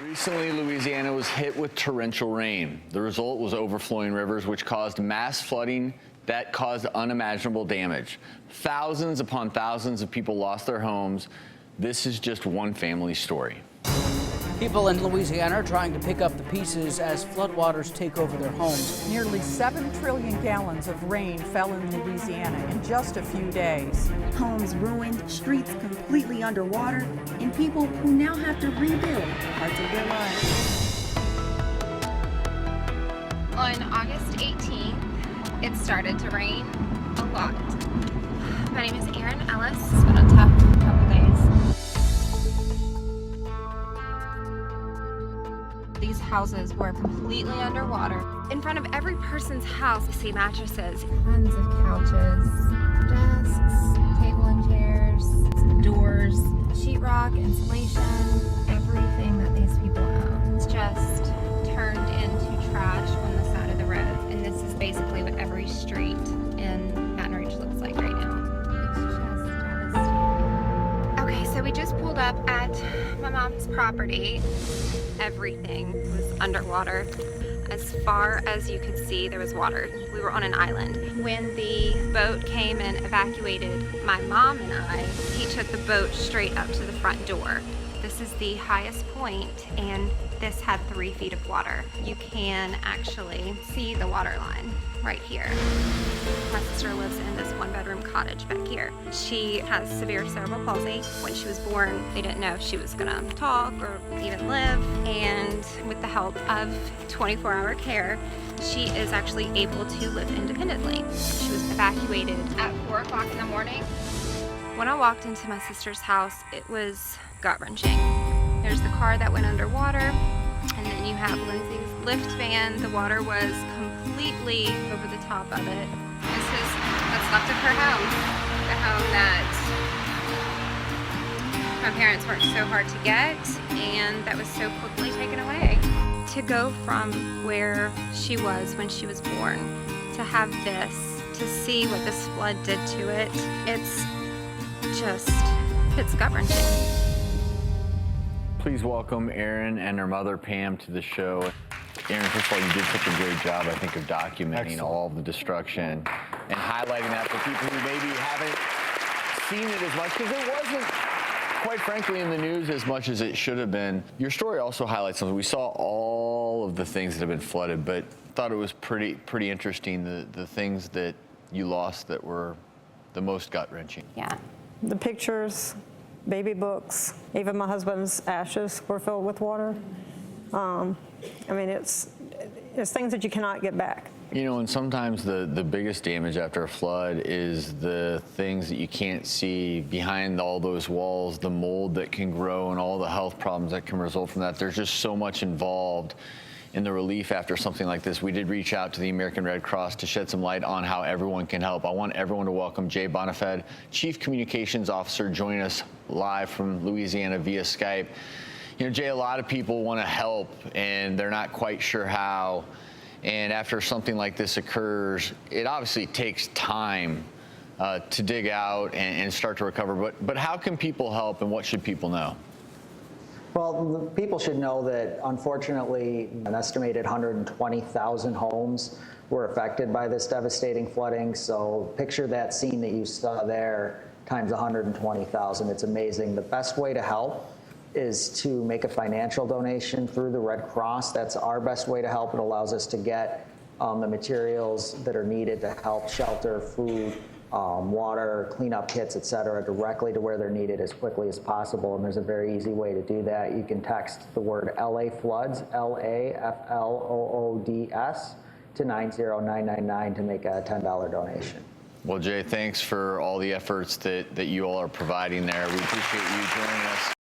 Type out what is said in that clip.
Recently, Louisiana was hit with torrential rain. The result was overflowing rivers, which caused mass flooding that caused unimaginable damage. Thousands upon thousands of people lost their homes. This is just one family's story. People in Louisiana are trying to pick up the pieces as floodwaters take over their homes. Nearly 7 trillion gallons of rain fell in Louisiana in just a few days. Homes ruined, streets completely underwater, and people who now have to rebuild parts of their lives. On August 18th, it started to rain a lot. My name is Erin Ellis. It's been a tough couple days. These houses were completely underwater. In front of every person's house, you see mattresses. Tons of couches, desks, table and chairs, doors, sheetrock, insulation, everything that these people own. It's just turned into trash on the side of the road. And this is basically what every street in Baton Rouge looks like right now. It's just devastating. Okay, so we just pulled up at my mom's property. Everything was underwater. As far as you could see, there was water. We were on an island. When the boat came and evacuated my mom and I, he took the boat straight up to the front door. This is the highest point, and this had 3 feet of water. You can actually see the water line right here. My sister lives in this 1-bedroom cottage back here. She has severe cerebral palsy. When she was born, they didn't know if she was gonna talk or even live. And with the help of 24-hour care, she is actually able to live independently. She was evacuated at 4 o'clock in the morning. When I walked into my sister's house, it was gut-wrenching. There's the car that went underwater, and then you have Lindsey's lift van. The water was completely over the top of it. This is what's left of her home. The home that my parents worked so hard to get, and that was so quickly taken away. To go from where she was when she was born, to have this, to see what this flood did to it, it's gut-wrenching. Please welcome Erin and her mother, Pam, to the show. Erin, first of all, you did such a great job, I think, of documenting all of the destruction and highlighting that for people who maybe haven't seen it as much, because it wasn't, quite frankly, in the news as much as it should have been. Your story also highlights something. We saw all of the things that have been flooded, but thought it was pretty interesting, the things that you lost that were the most gut-wrenching. Yeah. The pictures, baby books, even my husband's ashes were filled with water. I mean, it's things that you cannot get back. You know, and sometimes the biggest damage after a flood is the things that you can't see behind all those walls, the mold that can grow and all the health problems that can result from that. There's just so much involved in the relief after something like this. We did reach out to the American Red Cross to shed some light on how everyone can help. I want everyone to welcome Jay Bonifed, Chief Communications Officer, joining us live from Louisiana via Skype. You know, Jay, a lot of people want to help and they're not quite sure how. And after something like this occurs, it obviously takes time to dig out and start to recover. But how can people help, and what should people know? Well, people should know that, unfortunately, an estimated 120,000 homes were affected by this devastating flooding. So picture that scene that you saw there times 120,000. It's amazing. The best way to help is to make a financial donation through the Red Cross. That's our best way to help. It allows us to get the materials that are needed to help shelter, food, water, cleanup kits, et cetera, directly to where they're needed as quickly as possible. And there's a very easy way to do that. You can text the word LA Floods, LAFLOODS, to 90999 to make a $10 donation. Well, Jay, thanks for all the efforts that you all are providing there. We appreciate you joining us.